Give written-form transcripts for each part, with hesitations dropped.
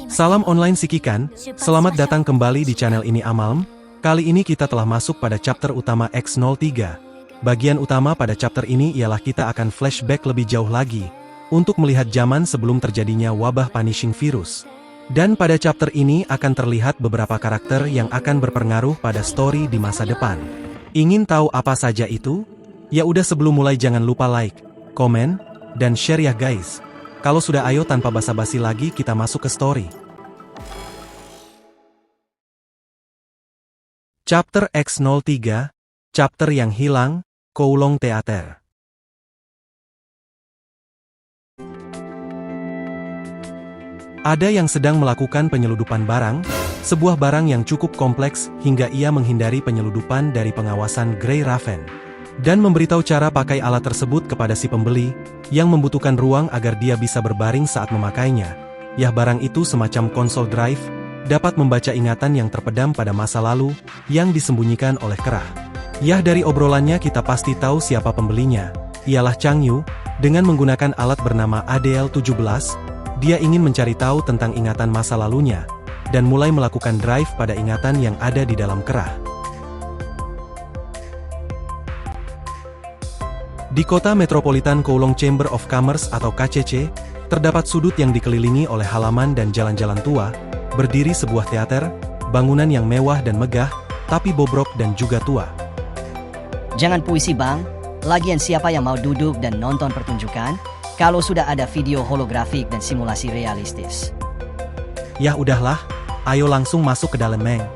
Salam online Sikikan, selamat datang kembali di channel ini Amalm. Kali ini kita telah masuk pada chapter utama X03. Bagian utama pada chapter ini ialah kita akan flashback lebih jauh lagi, untuk melihat zaman sebelum terjadinya wabah punishing virus. Dan pada chapter ini akan terlihat beberapa karakter yang akan berpengaruh pada story di masa depan. Ingin tahu apa saja itu? Ya udah sebelum mulai jangan lupa like, komen, dan share ya guys. Kalau sudah ayo tanpa basa-basi lagi kita masuk ke story. Chapter X03, Chapter yang hilang, Kowloon Theater. Ada yang sedang melakukan penyeludupan barang, sebuah barang yang cukup kompleks hingga ia menghindari penyeludupan dari pengawasan Grey Raven. Dan memberitahu cara pakai alat tersebut kepada si pembeli, yang membutuhkan ruang agar dia bisa berbaring saat memakainya. Yah barang itu semacam konsol drive, dapat membaca ingatan yang terpendam pada masa lalu, yang disembunyikan oleh kerah. Yah dari obrolannya kita pasti tahu siapa pembelinya, ialah Chang Yu, dengan menggunakan alat bernama ADL-17, dia ingin mencari tahu tentang ingatan masa lalunya, dan mulai melakukan drive pada ingatan yang ada di dalam kerah. Di kota metropolitan Kowloon Chamber of Commerce atau KCC, terdapat sudut yang dikelilingi oleh halaman dan jalan-jalan tua, berdiri sebuah teater, bangunan yang mewah dan megah, tapi bobrok dan juga tua. Jangan puisi bang, lagian siapa yang mau duduk dan nonton pertunjukan, kalau sudah ada video holografik dan simulasi realistis. Yah udahlah, ayo langsung masuk ke dalam Meng.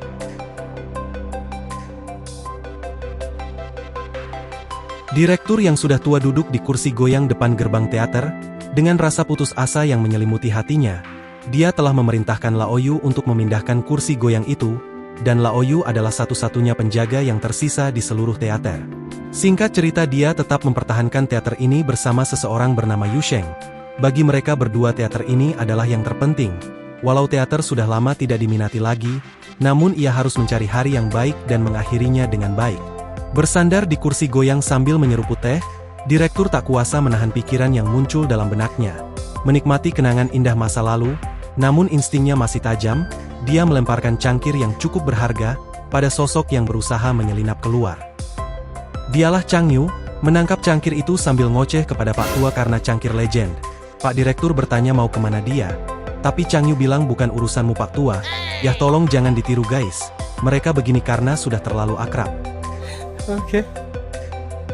Direktur yang sudah tua duduk di kursi goyang depan gerbang teater, dengan rasa putus asa yang menyelimuti hatinya. Dia telah memerintahkan Laoyu untuk memindahkan kursi goyang itu, dan Laoyu adalah satu-satunya penjaga yang tersisa di seluruh teater. Singkat cerita dia tetap mempertahankan teater ini bersama seseorang bernama Yu Sheng. Bagi mereka berdua teater ini adalah yang terpenting. Walau teater sudah lama tidak diminati lagi, namun ia harus mencari hari yang baik dan mengakhirinya dengan baik. Bersandar di kursi goyang sambil menyeruput teh, direktur tak kuasa menahan pikiran yang muncul dalam benaknya. Menikmati kenangan indah masa lalu, namun instingnya masih tajam, dia melemparkan cangkir yang cukup berharga pada sosok yang berusaha menyelinap keluar. Dialah Chang Yu, menangkap cangkir itu sambil ngoceh kepada Pak Tua karena cangkir legend. Pak Direktur bertanya mau kemana dia, tapi Chang Yu bilang bukan urusanmu Pak Tua, yah tolong jangan ditiru guys, mereka begini karena sudah terlalu akrab. Oke.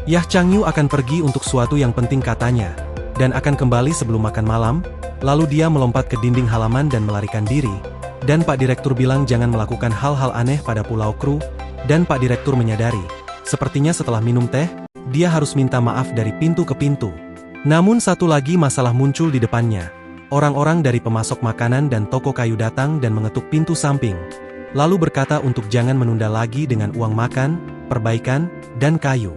Yah Chang Yu akan pergi untuk suatu yang penting katanya, dan akan kembali sebelum makan malam, lalu dia melompat ke dinding halaman dan melarikan diri, dan Pak Direktur bilang jangan melakukan hal-hal aneh pada Pulau Kru, dan Pak Direktur menyadari, sepertinya setelah minum teh, dia harus minta maaf dari pintu ke pintu. Namun satu lagi masalah muncul di depannya. Orang-orang dari pemasok makanan dan toko kayu datang dan mengetuk pintu samping, lalu berkata untuk jangan menunda lagi dengan uang makan, perbaikan, dan kayu.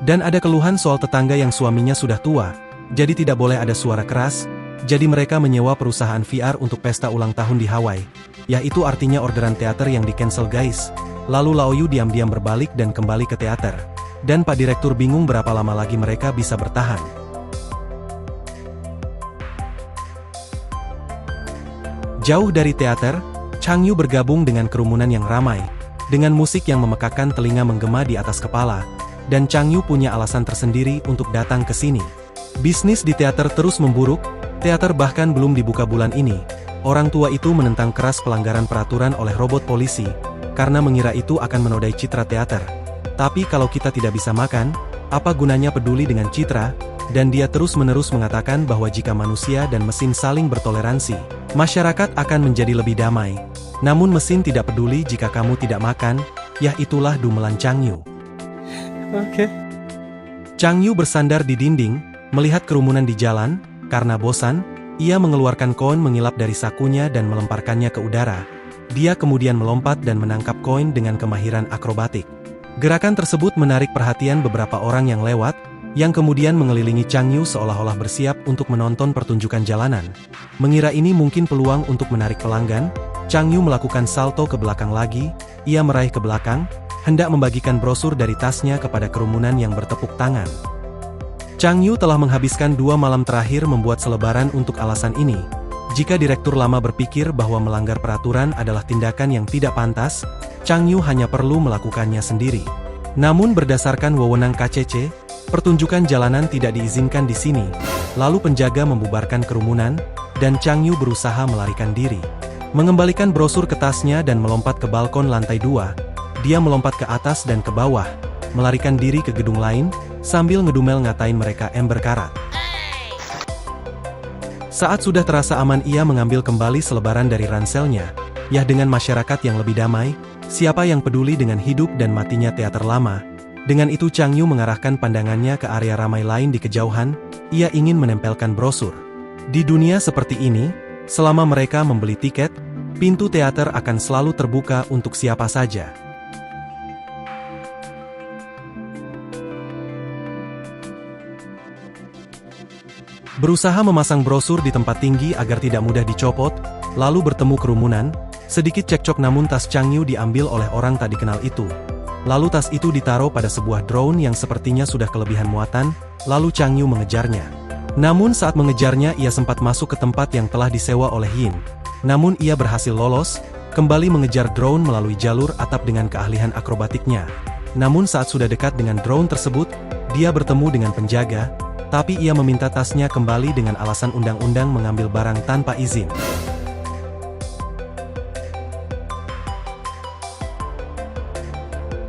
Dan ada keluhan soal tetangga yang suaminya sudah tua, jadi tidak boleh ada suara keras, jadi mereka menyewa perusahaan VR untuk pesta ulang tahun di Hawaii. Yaitu artinya orderan teater yang di-cancel guys. Lalu Laoyu diam-diam berbalik dan kembali ke teater. Dan Pak Direktur bingung berapa lama lagi mereka bisa bertahan. Jauh dari teater, Chang Yu bergabung dengan kerumunan yang ramai, dengan musik yang memekakkan telinga menggema di atas kepala, dan Chang Yu punya alasan tersendiri untuk datang ke sini. Bisnis di teater terus memburuk, teater bahkan belum dibuka bulan ini. Orang tua itu menentang keras pelanggaran peraturan oleh robot polisi, karena mengira itu akan menodai citra teater. Tapi kalau kita tidak bisa makan, apa gunanya peduli dengan citra? Dan dia terus-menerus mengatakan bahwa jika manusia dan mesin saling bertoleransi, masyarakat akan menjadi lebih damai. Namun mesin tidak peduli jika kamu tidak makan, yah itulah dumelan Chang Yu. Oke. Chang Yu bersandar di dinding, melihat kerumunan di jalan, karena bosan, ia mengeluarkan koin mengilap dari sakunya dan melemparkannya ke udara. Dia kemudian melompat dan menangkap koin dengan kemahiran akrobatik. Gerakan tersebut menarik perhatian beberapa orang yang lewat, yang kemudian mengelilingi Chang Yu seolah-olah bersiap untuk menonton pertunjukan jalanan. Mengira ini mungkin peluang untuk menarik pelanggan, Chang Yu melakukan salto ke belakang lagi, ia meraih ke belakang, hendak membagikan brosur dari tasnya kepada kerumunan yang bertepuk tangan. Chang Yu telah menghabiskan 2 malam terakhir membuat selebaran untuk alasan ini. Jika direktur lama berpikir bahwa melanggar peraturan adalah tindakan yang tidak pantas, Chang Yu hanya perlu melakukannya sendiri. Namun berdasarkan wewenang KCC, pertunjukan jalanan tidak diizinkan di sini. Lalu penjaga membubarkan kerumunan, dan Chang Yu berusaha melarikan diri. Mengembalikan brosur ke tasnya dan melompat ke balkon lantai 2, dia melompat ke atas dan ke bawah, melarikan diri ke gedung lain, sambil ngedumel ngatain mereka ember karat. Saat sudah terasa aman, ia mengambil kembali selebaran dari ranselnya. Yah, dengan masyarakat yang lebih damai, siapa yang peduli dengan hidup dan matinya teater lama? Dengan itu Chang Yu mengarahkan pandangannya ke area ramai lain di kejauhan, ia ingin menempelkan brosur. Di dunia seperti ini, selama mereka membeli tiket, pintu teater akan selalu terbuka untuk siapa saja. Berusaha memasang brosur di tempat tinggi agar tidak mudah dicopot, lalu bertemu kerumunan, sedikit cekcok namun tas Chang Yu diambil oleh orang tak dikenal itu. Lalu tas itu ditaruh pada sebuah drone yang sepertinya sudah kelebihan muatan, lalu Chang Yu mengejarnya. Namun saat mengejarnya ia sempat masuk ke tempat yang telah disewa oleh Yin. Namun ia berhasil lolos, kembali mengejar drone melalui jalur atap dengan keahlian akrobatiknya. Namun saat sudah dekat dengan drone tersebut, dia bertemu dengan penjaga, tapi ia meminta tasnya kembali dengan alasan undang-undang mengambil barang tanpa izin.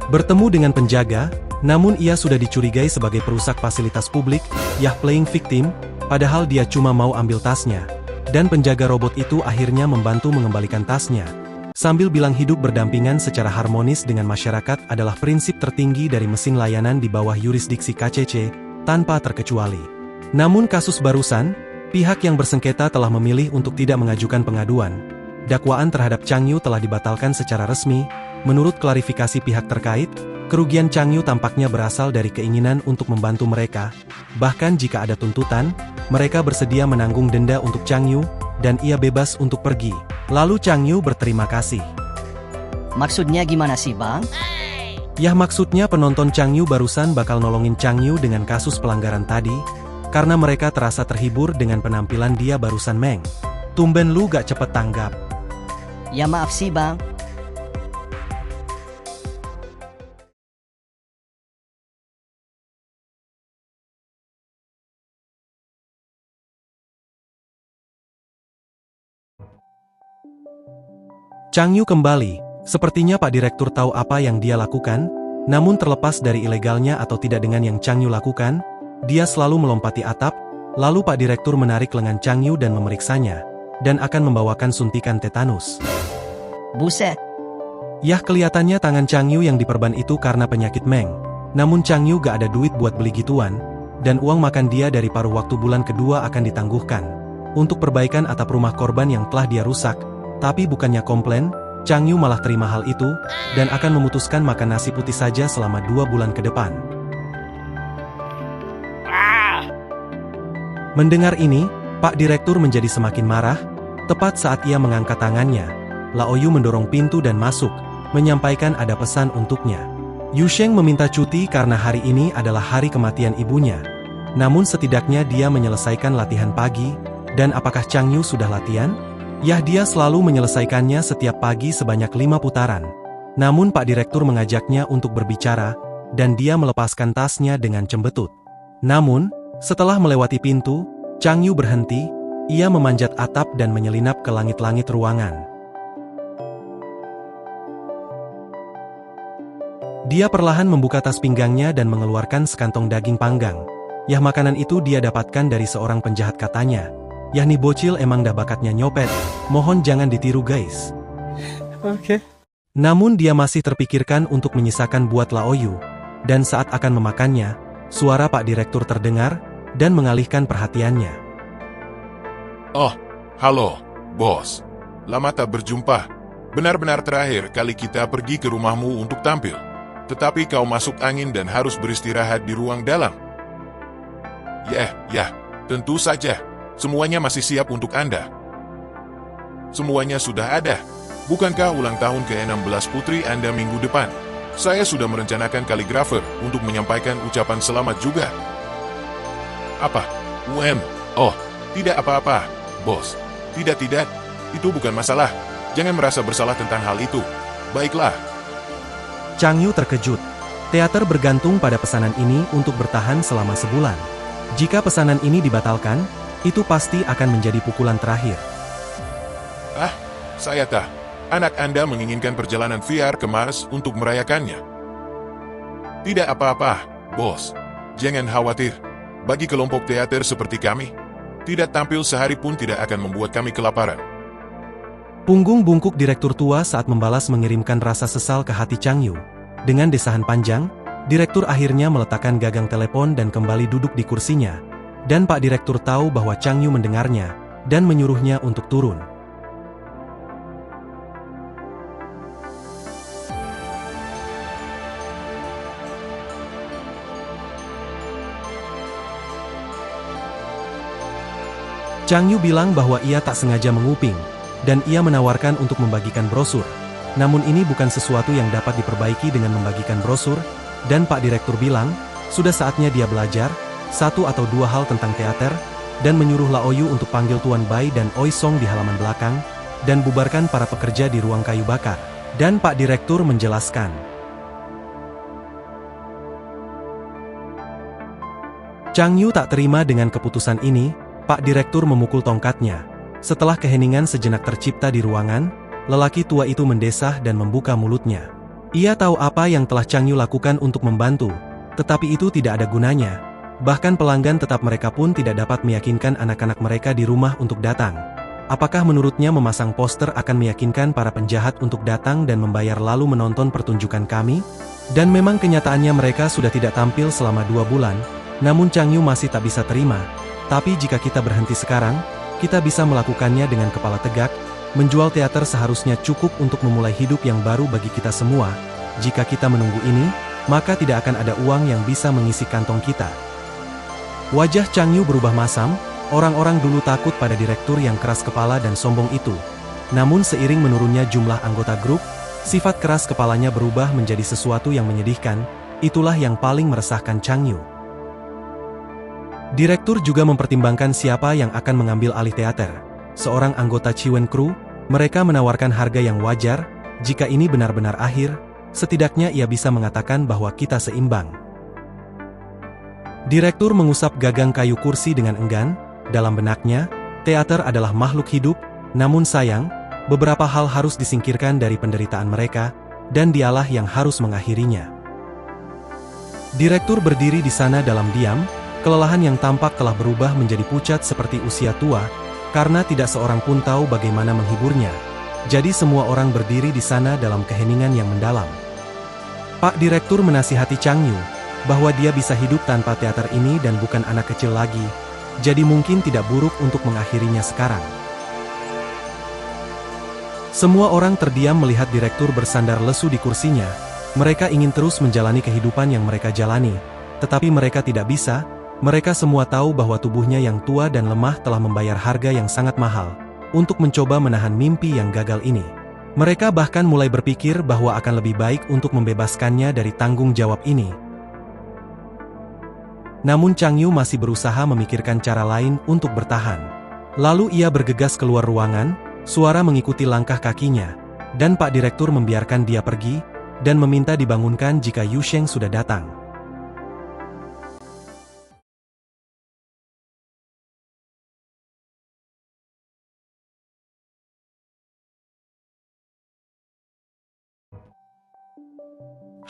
Bertemu dengan penjaga, namun ia sudah dicurigai sebagai perusak fasilitas publik, yah playing victim, padahal dia cuma mau ambil tasnya. Dan penjaga robot itu akhirnya membantu mengembalikan tasnya. Sambil bilang hidup berdampingan secara harmonis dengan masyarakat adalah prinsip tertinggi dari mesin layanan di bawah yurisdiksi KCC, tanpa terkecuali. Namun kasus barusan, pihak yang bersengketa telah memilih untuk tidak mengajukan pengaduan. Dakwaan terhadap Chang Yu telah dibatalkan secara resmi. Menurut klarifikasi pihak terkait, kerugian Chang Yu tampaknya berasal dari keinginan untuk membantu mereka. Bahkan jika ada tuntutan, mereka bersedia menanggung denda untuk Chang Yu, dan ia bebas untuk pergi. Lalu Chang Yu berterima kasih. Maksudnya gimana sih, Bang? Yah, maksudnya penonton Chang Yu barusan bakal nolongin Chang Yu dengan kasus pelanggaran tadi, karena mereka terasa terhibur dengan penampilan dia barusan, Meng. Tumben lu gak cepet tanggap. Ya maaf sih, Bang. Chang Yu kembali. Sepertinya Pak Direktur tahu apa yang dia lakukan, namun terlepas dari ilegalnya atau tidak dengan yang Chang Yu lakukan, dia selalu melompati atap, lalu Pak Direktur menarik lengan Chang Yu dan memeriksanya, dan akan membawakan suntikan tetanus. Buset. Yah, kelihatannya tangan Chang Yu yang diperban itu karena penyakit Meng. Namun Chang Yu gak ada duit buat beli gituan, dan uang makan dia dari paruh waktu bulan kedua akan ditangguhkan untuk perbaikan atap rumah korban yang telah dia rusak. Tapi bukannya komplain, Chang Yu malah terima hal itu, dan akan memutuskan makan nasi putih saja selama 2 bulan ke depan. Mendengar ini, Pak Direktur menjadi semakin marah. Tepat saat ia mengangkat tangannya, Lao Yu mendorong pintu dan masuk, menyampaikan ada pesan untuknya. Yu Sheng meminta cuti karena hari ini adalah hari kematian ibunya. Namun setidaknya dia menyelesaikan latihan pagi, dan apakah Chang Yu sudah latihan? Yah, dia selalu menyelesaikannya setiap pagi sebanyak 5 putaran. Namun Pak Direktur mengajaknya untuk berbicara, dan dia melepaskan tasnya dengan cembetut. Namun, setelah melewati pintu, Chang Yu berhenti, ia memanjat atap dan menyelinap ke langit-langit ruangan. Dia perlahan membuka tas pinggangnya dan mengeluarkan sekantong daging panggang. Yah, makanan itu dia dapatkan dari seorang penjahat katanya. Yah, nih bocil emang dah bakatnya nyopet, mohon jangan ditiru guys. Oke. Namun dia masih terpikirkan untuk menyisakan buat Lao Yu. Dan saat akan memakannya, suara Pak Direktur terdengar, dan mengalihkan perhatiannya. Oh, halo, bos. Lama tak berjumpa. Benar-benar terakhir kali kita pergi ke rumahmu untuk tampil. Tetapi kau masuk angin dan harus beristirahat di ruang dalam. Ya, tentu saja. Semuanya masih siap untuk Anda. Semuanya sudah ada. Bukankah ulang tahun ke-16 putri Anda minggu depan? Saya sudah merencanakan kaligrafer untuk menyampaikan ucapan selamat juga. Apa? Oh, tidak apa-apa, bos. Tidak, itu bukan masalah. Jangan merasa bersalah tentang hal itu. Baiklah. Chang Yu terkejut. Teater bergantung pada pesanan ini untuk bertahan selama sebulan. Jika pesanan ini dibatalkan, itu pasti akan menjadi pukulan terakhir. Saya tahu. Anak Anda menginginkan perjalanan VR ke Mars untuk merayakannya. Tidak apa-apa, bos. Jangan khawatir. Bagi kelompok teater seperti kami, tidak tampil sehari pun tidak akan membuat kami kelaparan. Punggung bungkuk direktur tua saat membalas mengirimkan rasa sesal ke hati Chang Yu. Dengan desahan panjang, direktur akhirnya meletakkan gagang telepon dan kembali duduk di kursinya. Dan Pak Direktur tahu bahwa Chang Yu mendengarnya, dan menyuruhnya untuk turun. Chang Yu bilang bahwa ia tak sengaja menguping, dan ia menawarkan untuk membagikan brosur. Namun ini bukan sesuatu yang dapat diperbaiki dengan membagikan brosur, dan Pak Direktur bilang, sudah saatnya dia belajar, 1 atau 2 hal tentang teater, dan menyuruh Lao Yu untuk panggil Tuan Bai dan Oi Song di halaman belakang, dan bubarkan para pekerja di ruang kayu bakar. Dan Pak Direktur menjelaskan. Chang Yu tak terima dengan keputusan ini. Pak Direktur memukul tongkatnya. Setelah keheningan sejenak tercipta di ruangan, lelaki tua itu mendesah dan membuka mulutnya. Ia tahu apa yang telah Chang Yu lakukan untuk membantu, tetapi itu tidak ada gunanya. Bahkan pelanggan tetap mereka pun tidak dapat meyakinkan anak-anak mereka di rumah untuk datang. Apakah menurutnya memasang poster akan meyakinkan para penjahat untuk datang dan membayar lalu menonton pertunjukan kami? Dan memang kenyataannya mereka sudah tidak tampil selama 2 bulan, namun Chang Yu masih tak bisa terima. Tapi jika kita berhenti sekarang, kita bisa melakukannya dengan kepala tegak. Menjual teater seharusnya cukup untuk memulai hidup yang baru bagi kita semua. Jika kita menunggu ini, maka tidak akan ada uang yang bisa mengisi kantong kita. Wajah Chang Yu berubah masam. Orang-orang dulu takut pada direktur yang keras kepala dan sombong itu. Namun seiring menurunnya jumlah anggota grup, sifat keras kepalanya berubah menjadi sesuatu yang menyedihkan. Itulah yang paling meresahkan Chang Yu. Direktur juga mempertimbangkan siapa yang akan mengambil alih teater. Seorang anggota Chiwen Crew, mereka menawarkan harga yang wajar. Jika ini benar-benar akhir, setidaknya ia bisa mengatakan bahwa kita seimbang. Direktur mengusap gagang kayu kursi dengan enggan. Dalam benaknya, teater adalah makhluk hidup, namun sayang, beberapa hal harus disingkirkan dari penderitaan mereka, dan dialah yang harus mengakhirinya. Direktur berdiri di sana dalam diam. Kelelahan yang tampak telah berubah menjadi pucat seperti usia tua, karena tidak seorang pun tahu bagaimana menghiburnya. Jadi semua orang berdiri di sana dalam keheningan yang mendalam. Pak Direktur menasihati Chang Yu, bahwa dia bisa hidup tanpa teater ini dan bukan anak kecil lagi, jadi mungkin tidak buruk untuk mengakhirinya sekarang. Semua orang terdiam melihat Direktur bersandar lesu di kursinya. Mereka ingin terus menjalani kehidupan yang mereka jalani, tetapi mereka tidak bisa. Mereka semua tahu bahwa tubuhnya yang tua dan lemah telah membayar harga yang sangat mahal untuk mencoba menahan mimpi yang gagal ini. Mereka bahkan mulai berpikir bahwa akan lebih baik untuk membebaskannya dari tanggung jawab ini. Namun Chang Yu masih berusaha memikirkan cara lain untuk bertahan. Lalu ia bergegas keluar ruangan, suara mengikuti langkah kakinya, dan Pak Direktur membiarkan dia pergi, dan meminta dibangunkan jika Yu Sheng sudah datang.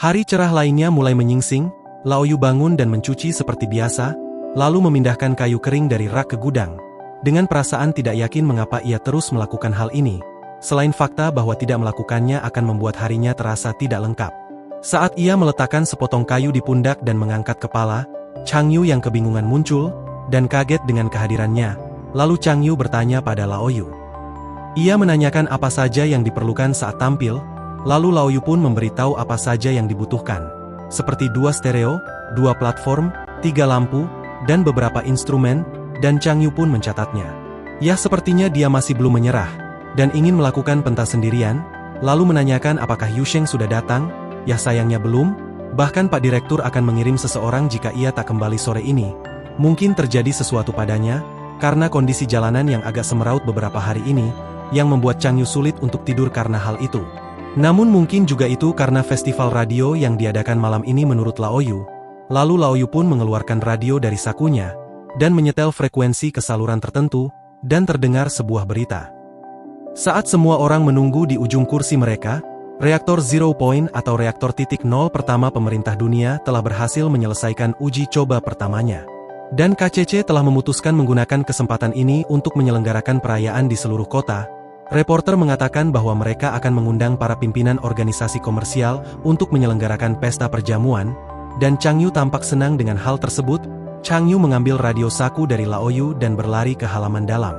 Hari cerah lainnya mulai menyingsing. Lao Yu bangun dan mencuci seperti biasa, lalu memindahkan kayu kering dari rak ke gudang. Dengan perasaan tidak yakin mengapa ia terus melakukan hal ini, selain fakta bahwa tidak melakukannya akan membuat harinya terasa tidak lengkap. Saat ia meletakkan sepotong kayu di pundak dan mengangkat kepala, Chang Yu yang kebingungan muncul, dan kaget dengan kehadirannya. Lalu Chang Yu bertanya pada Lao Yu. Ia menanyakan apa saja yang diperlukan saat tampil, lalu Lao Yu pun memberitahu apa saja yang dibutuhkan. Seperti 2 stereo, 2 platform, 3 lampu, dan beberapa instrumen, dan Chang Yu pun mencatatnya. Ya sepertinya dia masih belum menyerah, dan ingin melakukan pentas sendirian, lalu menanyakan apakah Yu Sheng sudah datang. Ya sayangnya belum, bahkan Pak Direktur akan mengirim seseorang jika ia tak kembali sore ini. Mungkin terjadi sesuatu padanya, karena kondisi jalanan yang agak semeraut beberapa hari ini, yang membuat Chang Yu sulit untuk tidur karena hal itu. Namun mungkin juga itu karena festival radio yang diadakan malam ini menurut Laoyu. Lalu Laoyu pun mengeluarkan radio dari sakunya, dan menyetel frekuensi ke saluran tertentu, dan terdengar sebuah berita. Saat semua orang menunggu di ujung kursi mereka, reaktor Zero Point atau reaktor titik nol pertama pemerintah dunia telah berhasil menyelesaikan uji coba pertamanya. Dan KCC telah memutuskan menggunakan kesempatan ini untuk menyelenggarakan perayaan di seluruh kota. Reporter mengatakan bahwa mereka akan mengundang para pimpinan organisasi komersial untuk menyelenggarakan pesta perjamuan, dan Chang Yu tampak senang dengan hal tersebut. Chang Yu mengambil radio saku dari Laoyu dan berlari ke halaman dalam.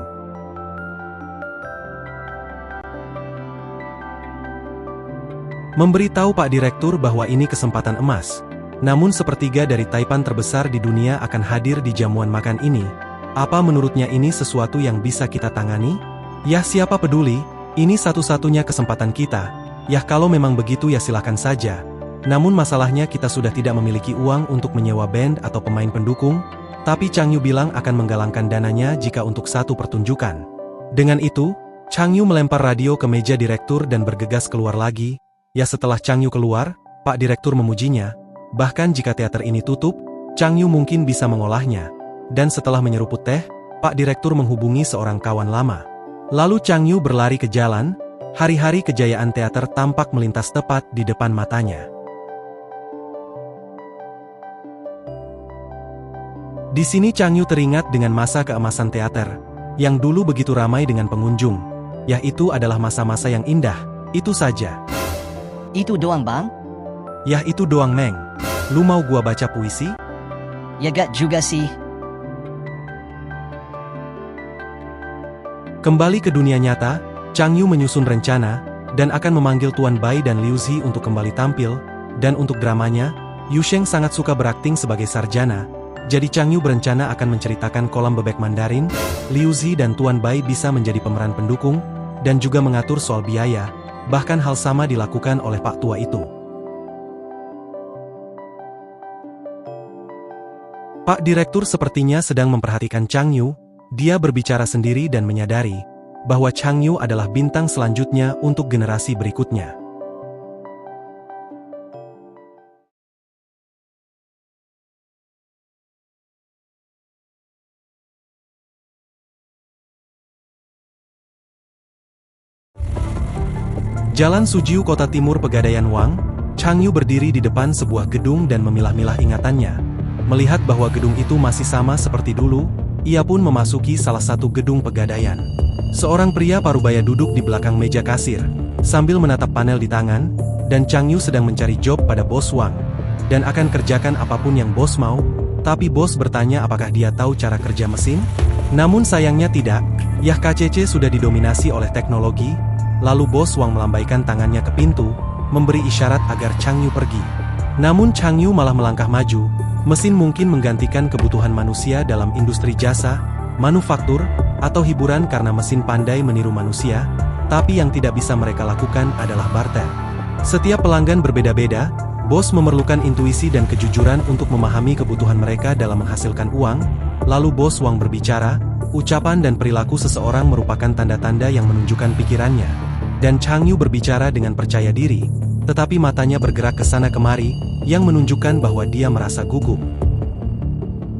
Memberitahu Pak Direktur bahwa ini kesempatan emas. Namun sepertiga dari taipan terbesar di dunia akan hadir di jamuan makan ini. Apa menurutnya ini sesuatu yang bisa kita tangani? Yah, siapa peduli, ini satu-satunya kesempatan kita. Yah, kalau memang begitu ya silakan saja. Namun masalahnya kita sudah tidak memiliki uang untuk menyewa band atau pemain pendukung, tapi Chang Yu bilang akan menggalangkan dananya jika untuk satu pertunjukan. Dengan itu, Chang Yu melempar radio ke meja direktur dan bergegas keluar lagi. Ya, setelah Chang Yu keluar, Pak Direktur memujinya. Bahkan jika teater ini tutup, Chang Yu mungkin bisa mengolahnya. Dan setelah menyeruput teh, Pak Direktur menghubungi seorang kawan lama. Lalu Chang Yu berlari ke jalan. Hari-hari kejayaan teater tampak melintas tepat di depan matanya. Di sini Chang Yu teringat dengan masa keemasan teater, yang dulu begitu ramai dengan pengunjung. Yah, itu adalah masa-masa yang indah, itu saja. Itu doang bang? Yah, itu doang Meng. Lu mau gua baca puisi? Ya gak juga sih. Kembali ke dunia nyata, Chang Yu menyusun rencana, dan akan memanggil Tuan Bai dan Liu Zi untuk kembali tampil, dan untuk dramanya, Yu Sheng sangat suka berakting sebagai sarjana, jadi Chang Yu berencana akan menceritakan kolam bebek Mandarin, Liu Zi dan Tuan Bai bisa menjadi pemeran pendukung, dan juga mengatur soal biaya, bahkan hal sama dilakukan oleh Pak Tua itu. Pak Direktur sepertinya sedang memperhatikan Chang Yu. Dia berbicara sendiri dan menyadari bahwa Chang Yu adalah bintang selanjutnya untuk generasi berikutnya. Jalan Sujiu Kota Timur Pegadaian Wang, Chang Yu berdiri di depan sebuah gedung dan memilah-milah ingatannya. Melihat bahwa gedung itu masih sama seperti dulu, ia pun memasuki salah satu gedung pegadaian. Seorang pria parubaya duduk di belakang meja kasir, sambil menatap panel di tangan, dan Chang Yu sedang mencari job pada bos Wang, dan akan kerjakan apapun yang bos mau, tapi bos bertanya apakah dia tahu cara kerja mesin? Namun sayangnya tidak, Yah KCC sudah didominasi oleh teknologi. Lalu bos Wang melambaikan tangannya ke pintu, memberi isyarat agar Chang Yu pergi. Namun Chang Yu malah melangkah maju. Mesin mungkin menggantikan kebutuhan manusia dalam industri jasa, manufaktur, atau hiburan karena mesin pandai meniru manusia, tapi yang tidak bisa mereka lakukan adalah barter. Setiap pelanggan berbeda-beda, bos memerlukan intuisi dan kejujuran untuk memahami kebutuhan mereka dalam menghasilkan uang. Lalu bos Wang berbicara, ucapan dan perilaku seseorang merupakan tanda-tanda yang menunjukkan pikirannya. Dan Chang Yu berbicara dengan percaya diri, tetapi matanya bergerak ke sana kemari, yang menunjukkan bahwa dia merasa gugup.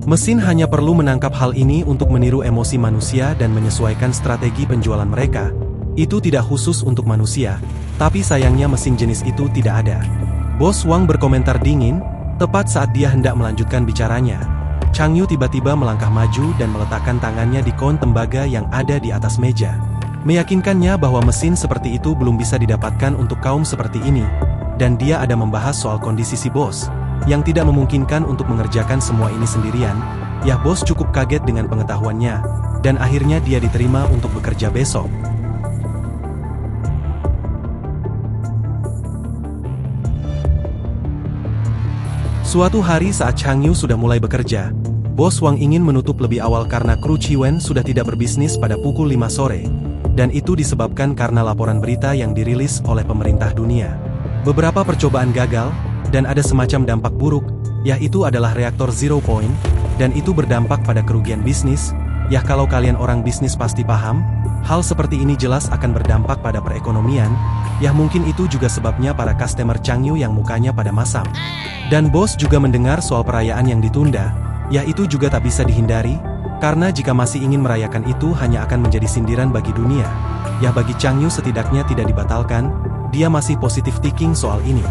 Mesin hanya perlu menangkap hal ini untuk meniru emosi manusia dan menyesuaikan strategi penjualan mereka. Itu tidak khusus untuk manusia, tapi sayangnya mesin jenis itu tidak ada. Bos Wang berkomentar dingin, tepat saat dia hendak melanjutkan bicaranya. Chang Yu tiba-tiba melangkah maju dan meletakkan tangannya di kon tembaga yang ada di atas meja. Meyakinkannya bahwa mesin seperti itu belum bisa didapatkan untuk kaum seperti ini. Dan dia ada membahas soal kondisi si bos, yang tidak memungkinkan untuk mengerjakan semua ini sendirian. Yah, bos cukup kaget dengan pengetahuannya, dan akhirnya dia diterima untuk bekerja besok. Suatu hari saat Chang Yu sudah mulai bekerja, bos Wang ingin menutup lebih awal karena kru Chiwen sudah tidak berbisnis pada pukul 5 sore. Dan itu disebabkan karena laporan berita yang dirilis oleh pemerintah dunia. Beberapa percobaan gagal, dan ada semacam dampak buruk, yaitu adalah reaktor Zero Point, dan itu berdampak pada kerugian bisnis, Ya kalau kalian orang bisnis pasti paham, hal seperti ini jelas akan berdampak pada perekonomian, ya mungkin itu juga sebabnya para customer Changyu yang mukanya pada masam. Dan bos juga mendengar soal perayaan yang ditunda, ya itu juga tak bisa dihindari, karena jika masih ingin merayakan itu hanya akan menjadi sindiran bagi dunia. Ya bagi Changyu setidaknya tidak dibatalkan, dia masih positive thinking soal ini.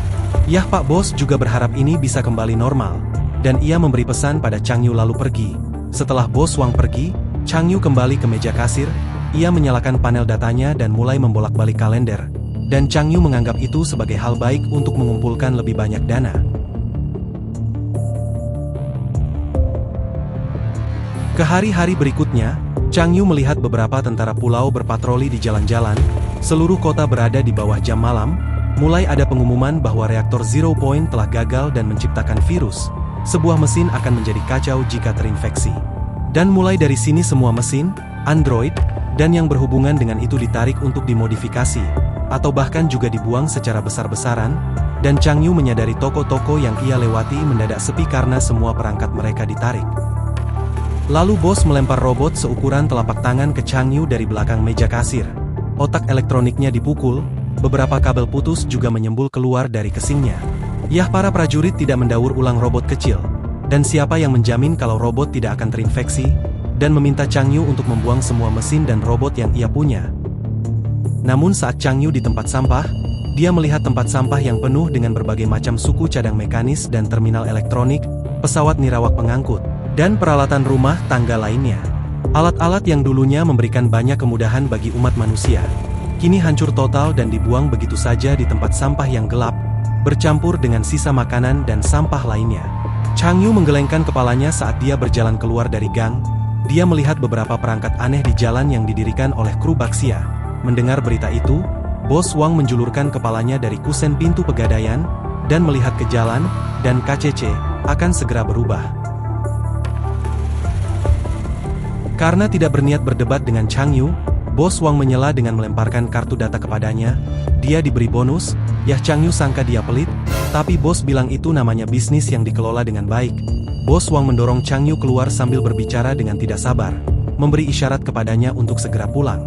Yah Pak Bos juga berharap ini bisa kembali normal, dan ia memberi pesan pada Changyu lalu pergi. Setelah Bos Wang pergi, Changyu kembali ke meja kasir, ia menyalakan panel datanya dan mulai membolak-balik kalender. Dan Changyu menganggap itu sebagai hal baik untuk mengumpulkan lebih banyak dana. Ke hari-hari berikutnya, Changyu melihat beberapa tentara pulau berpatroli di jalan-jalan, seluruh kota berada di bawah jam malam, mulai ada pengumuman bahwa reaktor Zero Point telah gagal dan menciptakan virus. Sebuah mesin akan menjadi kacau jika terinfeksi. Dan mulai dari sini semua mesin, Android, dan yang berhubungan dengan itu ditarik untuk dimodifikasi, atau bahkan juga dibuang secara besar-besaran, dan Changyu menyadari toko-toko yang ia lewati mendadak sepi karena semua perangkat mereka ditarik. Lalu bos melempar robot seukuran telapak tangan ke Changyu dari belakang meja kasir. Otak elektroniknya dipukul, beberapa kabel putus juga menyembul keluar dari kesingnya. Yah para prajurit tidak mendaur ulang robot kecil. Dan siapa yang menjamin kalau robot tidak akan terinfeksi, dan meminta Changyu untuk membuang semua mesin dan robot yang ia punya. Namun saat Changyu di tempat sampah, dia melihat tempat sampah yang penuh dengan berbagai macam suku cadang mekanis dan terminal elektronik, pesawat nirawak pengangkut, dan peralatan rumah tangga lainnya. Alat-alat yang dulunya memberikan banyak kemudahan bagi umat manusia, kini hancur total dan dibuang begitu saja di tempat sampah yang gelap, bercampur dengan sisa makanan dan sampah lainnya. Changyu menggelengkan kepalanya saat dia berjalan keluar dari gang. Dia melihat beberapa perangkat aneh di jalan yang didirikan oleh kru Baxia. Mendengar berita itu, Bos Wang menjulurkan kepalanya dari kusen pintu pegadaian, dan melihat ke jalan, dan KCC akan segera berubah. Karena tidak berniat berdebat dengan Changyu, Bos Wang menyela dengan melemparkan kartu data kepadanya. Dia diberi bonus, yah Changyu sangka dia pelit, tapi bos bilang itu namanya bisnis yang dikelola dengan baik. Bos Wang mendorong Changyu keluar sambil berbicara dengan tidak sabar, memberi isyarat kepadanya untuk segera pulang.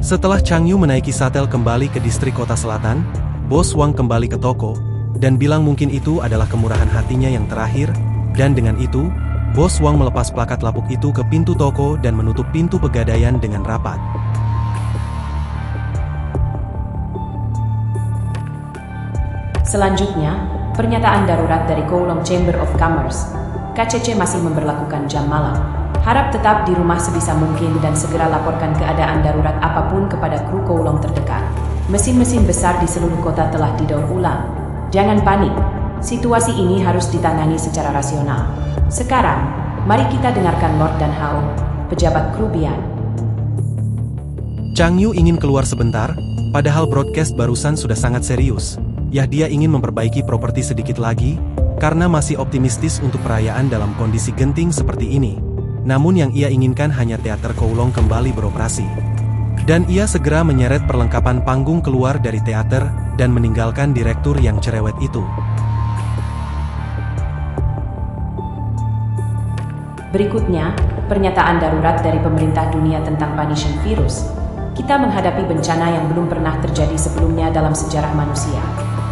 Setelah Changyu menaiki shuttle kembali ke distrik kota selatan, Bos Wang kembali ke toko, dan bilang mungkin itu adalah kemurahan hatinya yang terakhir, dan dengan itu, Bos Wang melepas plakat lapuk itu ke pintu toko dan menutup pintu pegadaian dengan rapat. Selanjutnya, pernyataan darurat dari Kowloon Chamber of Commerce. KCC masih memberlakukan jam malam. Harap tetap di rumah sebisa mungkin dan segera laporkan keadaan darurat apapun kepada kru Kowloon terdekat. Mesin-mesin besar di seluruh kota telah didaur ulang. Jangan panik, situasi ini harus ditangani secara rasional. Sekarang, mari kita dengarkan Lord Dan Hao, pejabat kru Bian. Changyu ingin keluar sebentar, padahal broadcast barusan sudah sangat serius. Yah dia ingin memperbaiki properti sedikit lagi, karena masih optimistis untuk perayaan dalam kondisi genting seperti ini. Namun yang ia inginkan hanya teater Kowloon kembali beroperasi. Dan ia segera menyeret perlengkapan panggung keluar dari teater, dan meninggalkan direktur yang cerewet itu. Berikutnya, pernyataan darurat dari pemerintah dunia tentang Punishing Virus. Kita menghadapi bencana yang belum pernah terjadi sebelumnya dalam sejarah manusia.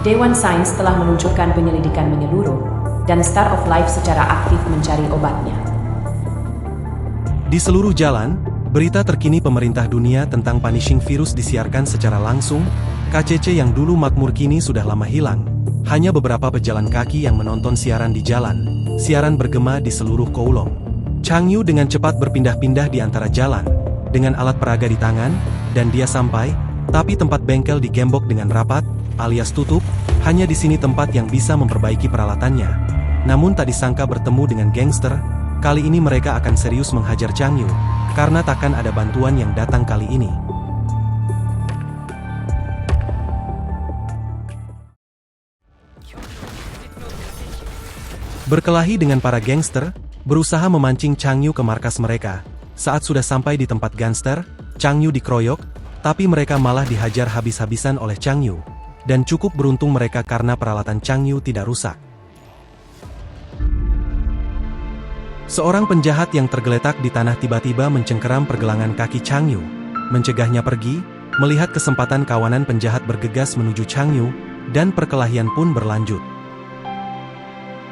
Dewan Sains telah meluncurkan penyelidikan menyeluruh, dan Star of Life secara aktif mencari obatnya. Di seluruh jalan, berita terkini pemerintah dunia tentang Punishing Virus disiarkan secara langsung. KCC yang dulu makmur kini sudah lama hilang. Hanya beberapa pejalan kaki yang menonton siaran di jalan. Siaran bergema di seluruh Kowloon. Changyu dengan cepat berpindah-pindah di antara jalan, dengan alat peraga di tangan, dan dia sampai, tapi tempat bengkel digembok dengan rapat, alias tutup. Hanya di sini tempat yang bisa memperbaiki peralatannya. Namun tak disangka bertemu dengan gangster. Kali ini mereka akan serius menghajar Changyu, karena takkan ada bantuan yang datang kali ini. Berkelahi dengan para gangster, berusaha memancing Changyu ke markas mereka. Saat sudah sampai di tempat gangster, Changyu dikeroyok, tapi mereka malah dihajar habis-habisan oleh Changyu. Dan cukup beruntung mereka karena peralatan Changyu tidak rusak. Seorang penjahat yang tergeletak di tanah tiba-tiba mencengkeram pergelangan kaki Chang Yu, mencegahnya pergi. Melihat kesempatan, kawanan penjahat bergegas menuju Chang Yu, dan perkelahian pun berlanjut.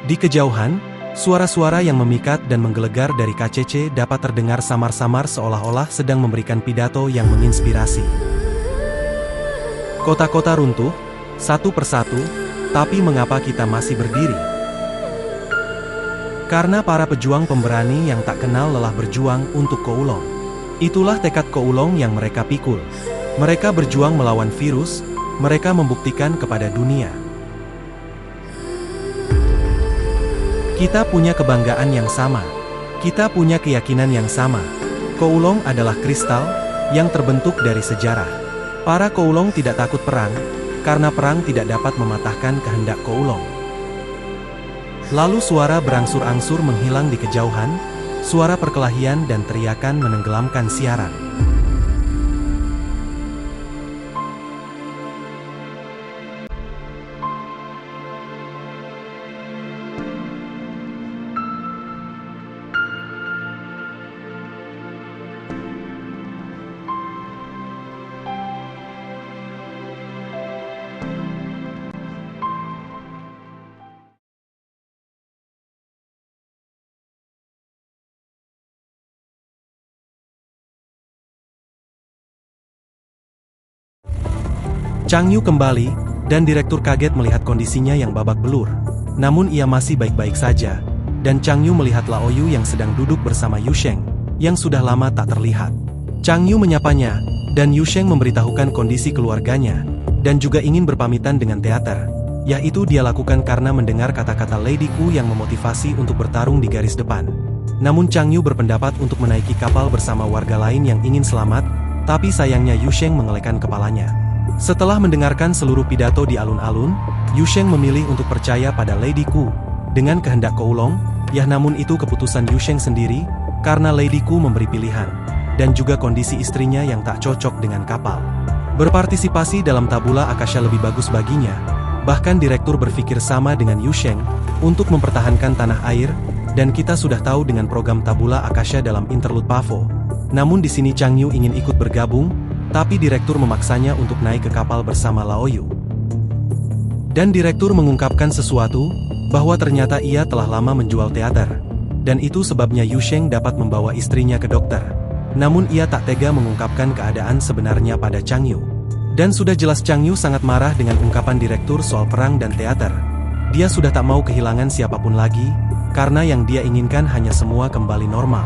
Di kejauhan, suara-suara yang memikat dan menggelegar dari KCC dapat terdengar samar-samar seolah-olah sedang memberikan pidato yang menginspirasi. Kota-kota runtuh, satu persatu, tapi mengapa kita masih berdiri? Karena para pejuang pemberani yang tak kenal lelah berjuang untuk Kowloon. Itulah tekad Kowloon yang mereka pikul. Mereka berjuang melawan virus, mereka membuktikan kepada dunia. Kita punya kebanggaan yang sama. Kita punya keyakinan yang sama. Kowloon adalah kristal yang terbentuk dari sejarah. Para Kowloon tidak takut perang, karena perang tidak dapat mematahkan kehendak Kowloon. Lalu suara berangsur-angsur menghilang di kejauhan, suara perkelahian dan teriakan menenggelamkan siaran. Chang Yu kembali, dan direktur kaget melihat kondisinya yang babak belur. Namun ia masih baik-baik saja, dan Chang Yu melihat Lao Yu yang sedang duduk bersama Yu Sheng, yang sudah lama tak terlihat. Chang Yu menyapanya, dan Yu Sheng memberitahukan kondisi keluarganya, dan juga ingin berpamitan dengan teater. Yaitu dia lakukan karena mendengar kata-kata Lady Ku yang memotivasi untuk bertarung di garis depan. Namun Chang Yu berpendapat untuk menaiki kapal bersama warga lain yang ingin selamat, tapi sayangnya Yu Sheng mengelekkan kepalanya. Setelah mendengarkan seluruh pidato di alun-alun, Yu Sheng memilih untuk percaya pada Lady Ku. Dengan kehendak Kowloon, namun itu keputusan Yu Sheng sendiri, karena Lady Ku memberi pilihan, dan juga kondisi istrinya yang tak cocok dengan kapal. Berpartisipasi dalam tabula Akasha lebih bagus baginya, bahkan direktur berpikir sama dengan Yu Sheng, untuk mempertahankan tanah air, dan kita sudah tahu dengan program tabula Akasha dalam Interlude Pavo. Namun di sini Chang Yu ingin ikut bergabung, tapi direktur memaksanya untuk naik ke kapal bersama Lao Yu. Dan direktur mengungkapkan sesuatu, bahwa ternyata ia telah lama menjual teater. Dan itu sebabnya Yu Sheng dapat membawa istrinya ke dokter. Namun ia tak tega mengungkapkan keadaan sebenarnya pada Chang Yu. Dan sudah jelas Chang Yu sangat marah dengan ungkapan direktur soal perang dan teater. Dia sudah tak mau kehilangan siapapun lagi, karena yang dia inginkan hanya semua kembali normal.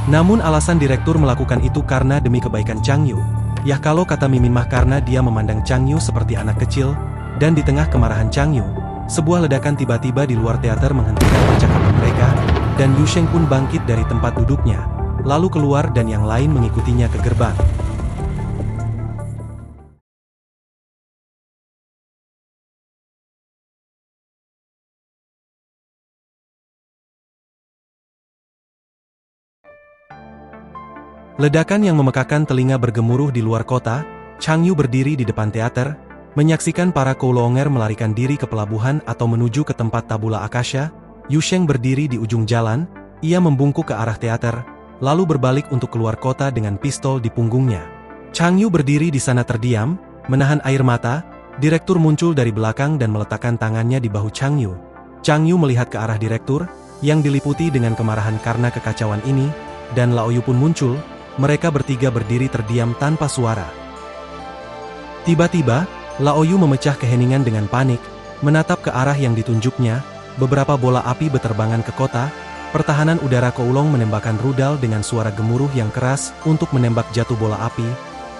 Namun alasan direktur melakukan itu karena demi kebaikan Chang Yu. Kalau kata Mimin mah karena dia memandang Chang Yu seperti anak kecil, dan di tengah kemarahan Chang Yu, sebuah ledakan tiba-tiba di luar teater menghentikan percakapan mereka, dan Yu Sheng pun bangkit dari tempat duduknya, lalu keluar dan yang lain mengikutinya ke gerbang. Ledakan yang memekakan telinga bergemuruh di luar kota. Chang Yu berdiri di depan teater, menyaksikan para Kowlooner melarikan diri ke pelabuhan atau menuju ke tempat tabula Akasha. Yu Sheng berdiri di ujung jalan, ia membungkuk ke arah teater, lalu berbalik untuk keluar kota dengan pistol di punggungnya. Chang Yu berdiri di sana terdiam, menahan air mata. Direktur muncul dari belakang dan meletakkan tangannya di bahu Chang Yu. Chang Yu melihat ke arah direktur, yang diliputi dengan kemarahan karena kekacauan ini, dan Lao Yu pun muncul. Mereka bertiga berdiri terdiam tanpa suara. Tiba-tiba, Lao Yu memecah keheningan dengan panik, menatap ke arah yang ditunjuknya. Beberapa bola api beterbangan ke kota. Pertahanan udara Kowloon menembakkan rudal dengan suara gemuruh yang keras untuk menembak jatuh bola api.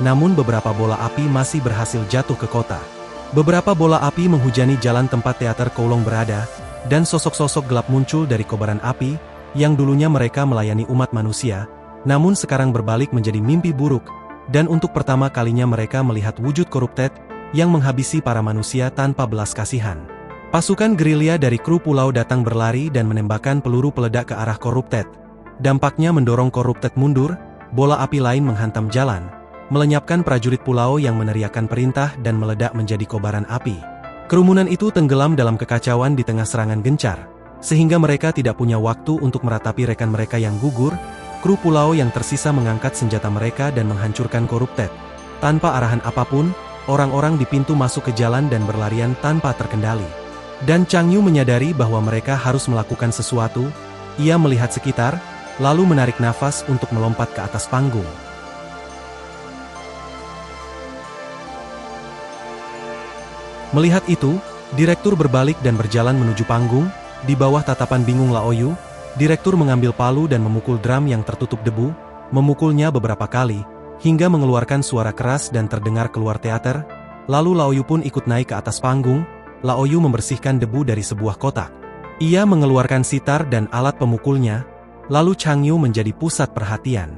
Namun beberapa bola api masih berhasil jatuh ke kota. Beberapa bola api menghujani jalan tempat teater Kowloon berada, dan sosok-sosok gelap muncul dari kobaran api, yang dulunya mereka melayani umat manusia, namun sekarang berbalik menjadi mimpi buruk, dan untuk pertama kalinya mereka melihat wujud Corrupted, yang menghabisi para manusia tanpa belas kasihan. Pasukan gerilya dari kru pulau datang berlari dan menembakkan peluru peledak ke arah Corrupted. Dampaknya mendorong Corrupted mundur, bola api lain menghantam jalan, melenyapkan prajurit pulau yang meneriakkan perintah dan meledak menjadi kobaran api. Kerumunan itu tenggelam dalam kekacauan di tengah serangan gencar. sehingga mereka tidak punya waktu untuk meratapi rekan mereka yang gugur. Kru pulau yang tersisa mengangkat senjata mereka dan menghancurkan Corrupted. Tanpa arahan apapun, orang-orang di pintu masuk ke jalan dan berlarian tanpa terkendali. Dan Chang Yu menyadari bahwa mereka harus melakukan sesuatu. Ia melihat sekitar, lalu menarik nafas untuk melompat ke atas panggung. Melihat itu, direktur berbalik dan berjalan menuju panggung. Di bawah tatapan bingung Laoyu, direktur mengambil palu dan memukul drum yang tertutup debu, memukulnya beberapa kali, hingga mengeluarkan suara keras dan terdengar keluar teater. Lalu Laoyu pun ikut naik ke atas panggung. Laoyu membersihkan debu dari sebuah kotak. Ia mengeluarkan sitar dan alat pemukulnya, lalu Chang Yu menjadi pusat perhatian.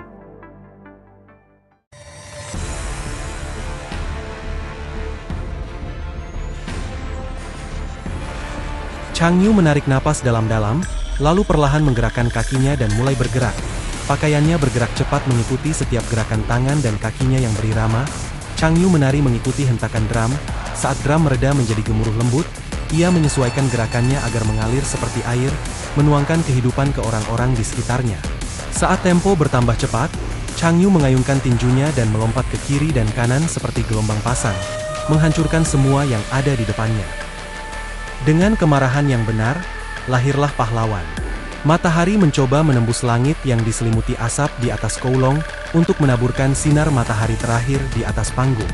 Chang Yu menarik napas dalam-dalam, lalu perlahan menggerakkan kakinya dan mulai bergerak. Pakaiannya bergerak cepat mengikuti setiap gerakan tangan dan kakinya yang berirama. Chang Yu menari mengikuti hentakan drum. Saat drum mereda menjadi gemuruh lembut, ia menyesuaikan gerakannya agar mengalir seperti air, menuangkan kehidupan ke orang-orang di sekitarnya. Saat tempo bertambah cepat, Chang Yu mengayunkan tinjunya dan melompat ke kiri dan kanan seperti gelombang pasang, menghancurkan semua yang ada di depannya. Dengan kemarahan yang benar, lahirlah pahlawan. Matahari mencoba menembus langit yang diselimuti asap di atas Kowloon untuk menaburkan sinar matahari terakhir di atas panggung.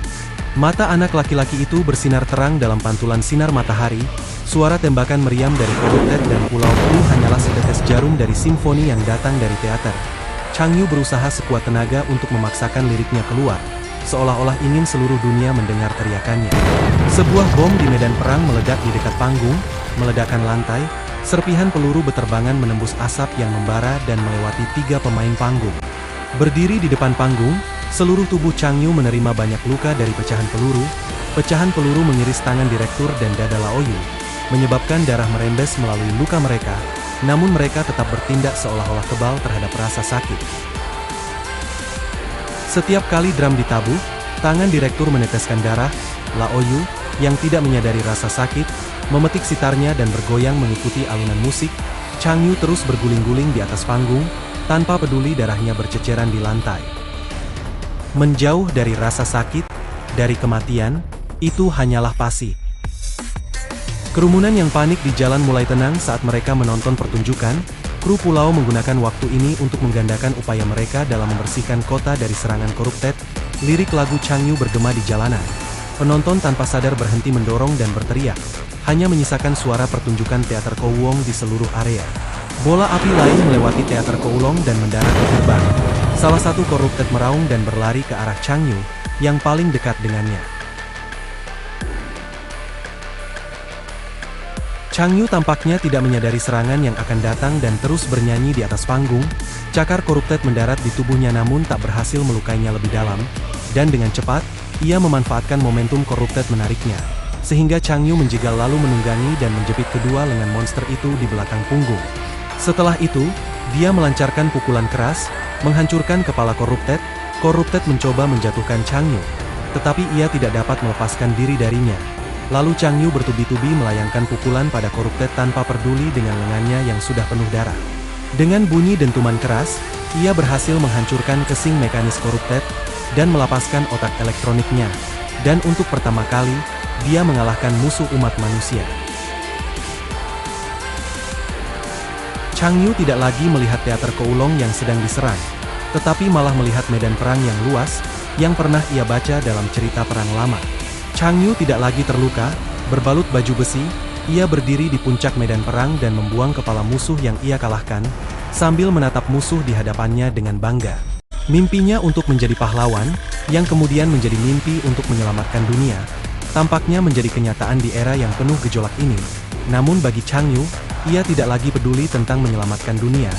Mata anak laki-laki itu bersinar terang dalam pantulan sinar matahari. Suara tembakan meriam dari Corrupted dan Pulau Kru hanyalah setetes jarum dari simfoni yang datang dari teater. Chang Yu berusaha sekuat tenaga untuk memaksakan liriknya keluar, seolah-olah ingin seluruh dunia mendengar teriakannya. Sebuah bom di medan perang meledak di dekat panggung, meledakkan lantai. Serpihan peluru beterbangan menembus asap yang membara dan melewati 3 pemain panggung. Berdiri di depan panggung, seluruh tubuh Chang Yu menerima banyak luka dari pecahan peluru. Pecahan peluru mengiris tangan direktur dan dada Laoyu, menyebabkan darah merembes melalui luka mereka, namun mereka tetap bertindak seolah-olah kebal terhadap rasa sakit. Setiap kali drum ditabuh, tangan direktur meneteskan darah. Laoyu, yang tidak menyadari rasa sakit, memetik sitarnya dan bergoyang mengikuti alunan musik. Chang Yu terus berguling-guling di atas panggung, tanpa peduli darahnya berceceran di lantai. Menjauh dari rasa sakit, dari kematian, itu hanyalah pasti. Kerumunan yang panik di jalan mulai tenang saat mereka menonton pertunjukan. Kru pulau menggunakan waktu ini untuk menggandakan upaya mereka dalam membersihkan kota dari serangan Corrupted. Lirik lagu Chang Yu bergema di jalanan. Penonton tanpa sadar berhenti mendorong dan berteriak, hanya menyisakan suara pertunjukan teater Kowloon di seluruh area. Bola api lain melewati teater Kowloon dan mendarat di gerbang. Salah satu Corrupted meraung dan berlari ke arah Chang Yu, yang paling dekat dengannya. Chang Yu tampaknya tidak menyadari serangan yang akan datang dan terus bernyanyi di atas panggung. Cakar Corrupted mendarat di tubuhnya namun tak berhasil melukainya lebih dalam, dan dengan cepat, ia memanfaatkan momentum Corrupted menariknya, sehingga Chang Yu menjegal lalu menunggangi dan menjepit kedua lengan monster itu di belakang punggung. Setelah itu, dia melancarkan pukulan keras, menghancurkan kepala Corrupted. Corrupted mencoba menjatuhkan Chang Yu, tetapi ia tidak dapat melepaskan diri darinya. Lalu Chang Yu bertubi-tubi melayangkan pukulan pada Corrupted tanpa peduli dengan lengannya yang sudah penuh darah. Dengan bunyi dentuman keras, ia berhasil menghancurkan kesing mekanis Corrupted dan melepaskan otak elektroniknya. Dan untuk pertama kali, dia mengalahkan musuh umat manusia. Chang Yu tidak lagi melihat teater Kowloon yang sedang diserang, tetapi malah melihat medan perang yang luas, yang pernah ia baca dalam cerita perang lama. Chang Yu tidak lagi terluka, berbalut baju besi, ia berdiri di puncak medan perang dan membuang kepala musuh yang ia kalahkan, sambil menatap musuh di hadapannya dengan bangga. Mimpinya untuk menjadi pahlawan, yang kemudian menjadi mimpi untuk menyelamatkan dunia, tampaknya menjadi kenyataan di era yang penuh gejolak ini. Namun bagi Chang Yu, ia tidak lagi peduli tentang menyelamatkan dunia,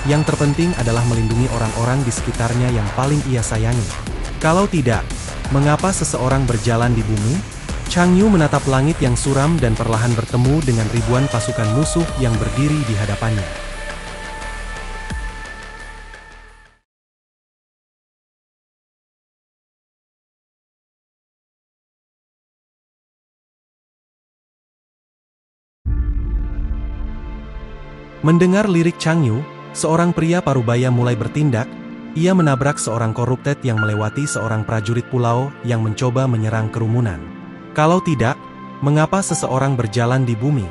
yang terpenting adalah melindungi orang-orang di sekitarnya yang paling ia sayangi. Kalau tidak, mengapa seseorang berjalan di bumi? Chang Yu menatap langit yang suram dan perlahan bertemu dengan ribuan pasukan musuh yang berdiri di hadapannya. Mendengar lirik Chang Yu, seorang pria parubaya mulai bertindak. Ia menabrak seorang koruptet yang melewati seorang prajurit pulau yang mencoba menyerang kerumunan. Kalau tidak, mengapa seseorang berjalan di bumi?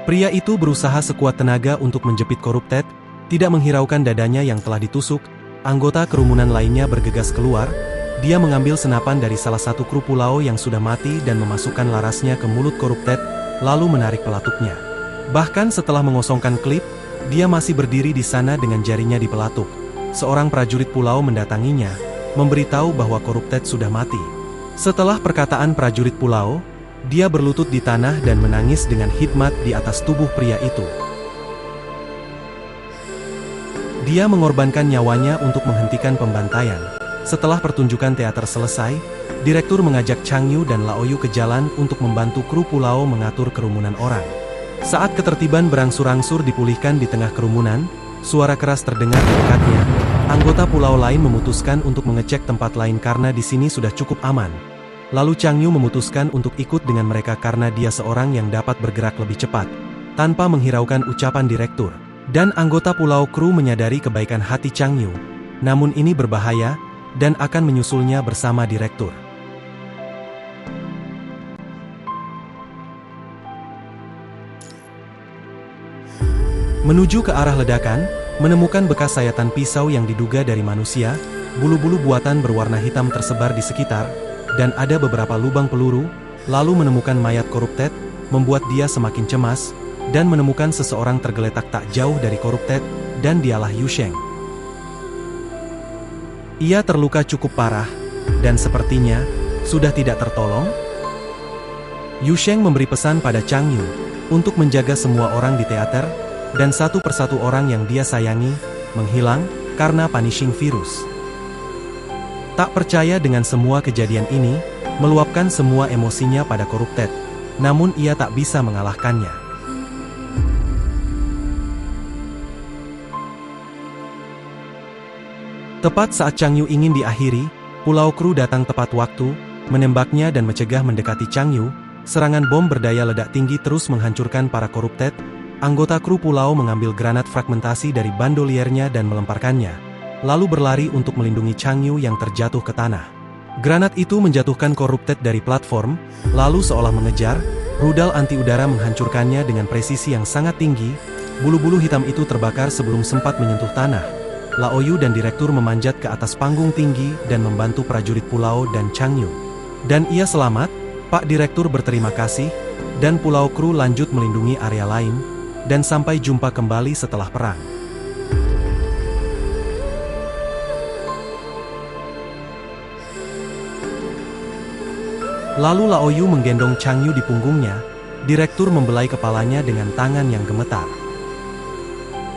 Pria itu berusaha sekuat tenaga untuk menjepit koruptet, tidak menghiraukan dadanya yang telah ditusuk. Anggota kerumunan lainnya bergegas keluar. Dia mengambil senapan dari salah satu kru pulau yang sudah mati dan memasukkan larasnya ke mulut koruptet, lalu menarik pelatuknya. Bahkan setelah mengosongkan klip, dia masih berdiri di sana dengan jarinya di pelatuk. Seorang prajurit pulau mendatanginya, memberitahu bahwa koruptet sudah mati. Setelah perkataan prajurit pulau, dia berlutut di tanah dan menangis dengan hikmat di atas tubuh pria itu. Dia mengorbankan nyawanya untuk menghentikan pembantaian. Setelah pertunjukan teater selesai, direktur mengajak Chang Yu dan Lao Yu ke jalan untuk membantu kru pulau mengatur kerumunan orang. Saat ketertiban berangsur-angsur dipulihkan di tengah kerumunan, suara keras terdengar di dekatnya. Anggota pulau lain memutuskan untuk mengecek tempat lain karena di sini sudah cukup aman. Lalu Chang Yu memutuskan untuk ikut dengan mereka karena dia seorang yang dapat bergerak lebih cepat, tanpa menghiraukan ucapan direktur. Dan anggota pulau kru menyadari kebaikan hati Chang Yu. Namun ini berbahaya, dan akan menyusulnya bersama direktur. Menuju ke arah ledakan, menemukan bekas sayatan pisau yang diduga dari manusia, bulu-bulu buatan berwarna hitam tersebar di sekitar, dan ada beberapa lubang peluru, lalu menemukan mayat koruptet, membuat dia semakin cemas, dan menemukan seseorang tergeletak tak jauh dari koruptet, dan dialah Yu Sheng. Ia terluka cukup parah, dan sepertinya sudah tidak tertolong. Yu Sheng memberi pesan pada Chang Yu untuk menjaga semua orang di teater, dan satu persatu orang yang dia sayangi menghilang karena punishing virus. Tak percaya dengan semua kejadian ini, meluapkan semua emosinya pada koruptet, namun ia tak bisa mengalahkannya. Tepat saat Chang Yu ingin diakhiri, pulau kru datang tepat waktu, menembaknya dan mencegah mendekati Chang Yu. Serangan bom berdaya ledak tinggi terus menghancurkan para koruptet. Anggota kru pulau mengambil granat fragmentasi dari bandoliernya dan melemparkannya, lalu berlari untuk melindungi Chang Yu yang terjatuh ke tanah. Granat itu menjatuhkan koruptet dari platform, lalu seolah mengejar, rudal anti-udara menghancurkannya dengan presisi yang sangat tinggi. Bulu-bulu hitam itu terbakar sebelum sempat menyentuh tanah. Lao Yu dan direktur memanjat ke atas panggung tinggi dan membantu prajurit pulau dan Chang Yu. Dan ia selamat, Pak Direktur berterima kasih, dan pulau kru lanjut melindungi area lain, dan sampai jumpa kembali setelah perang. Lalu Lao Yu menggendong Chang Yu di punggungnya, direktur membelai kepalanya dengan tangan yang gemetar.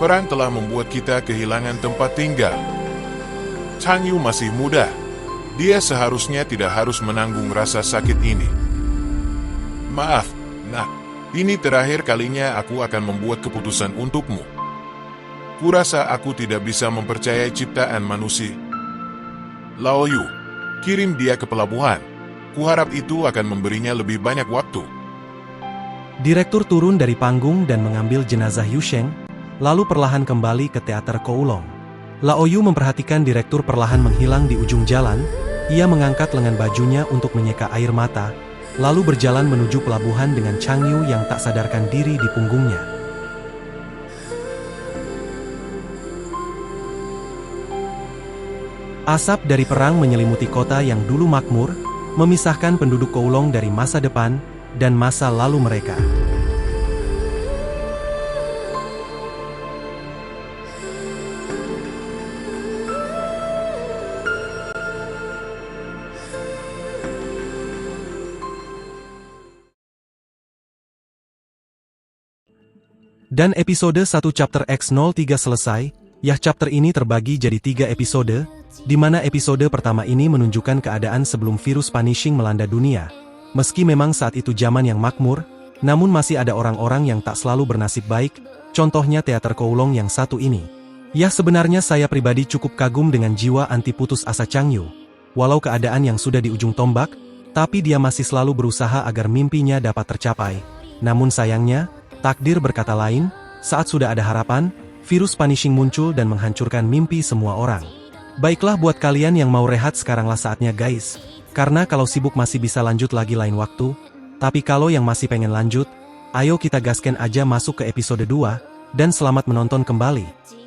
Perang telah membuat kita kehilangan tempat tinggal. Chang Yu masih muda. Dia seharusnya tidak harus menanggung rasa sakit ini. Maaf, nak. Ini terakhir kalinya aku akan membuat keputusan untukmu. Kurasa aku tidak bisa mempercayai ciptaan manusia. Lao Yu, kirim dia ke pelabuhan. Kuharap itu akan memberinya lebih banyak waktu. Direktur turun dari panggung dan mengambil jenazah Yu Sheng, lalu perlahan kembali ke teater Kowloon. Lao Yu memperhatikan direktur perlahan menghilang di ujung jalan. Ia mengangkat lengan bajunya untuk menyeka air mata, lalu berjalan menuju pelabuhan dengan Chang Yu yang tak sadarkan diri di punggungnya. Asap dari perang menyelimuti kota yang dulu makmur, memisahkan penduduk Kowloon dari masa depan dan masa lalu mereka. Dan episode 1 chapter X03 selesai. Chapter ini terbagi jadi 3 episode, di mana episode pertama ini menunjukkan keadaan sebelum virus punishing melanda dunia. Meski memang saat itu zaman yang makmur, namun masih ada orang-orang yang tak selalu bernasib baik, contohnya teater Kowloon yang satu ini. Sebenarnya saya pribadi cukup kagum dengan jiwa anti putus asa Chang Yu. Walau keadaan yang sudah di ujung tombak, tapi dia masih selalu berusaha agar mimpinya dapat tercapai. Namun sayangnya, takdir berkata lain, Saat sudah ada harapan, virus punishing muncul dan menghancurkan mimpi semua orang. Baiklah buat kalian yang mau rehat sekaranglah saatnya guys. Karena kalau sibuk masih bisa lanjut lagi lain waktu. Tapi kalau yang masih pengen lanjut, ayo kita gaskan aja masuk ke episode 2, dan selamat menonton kembali.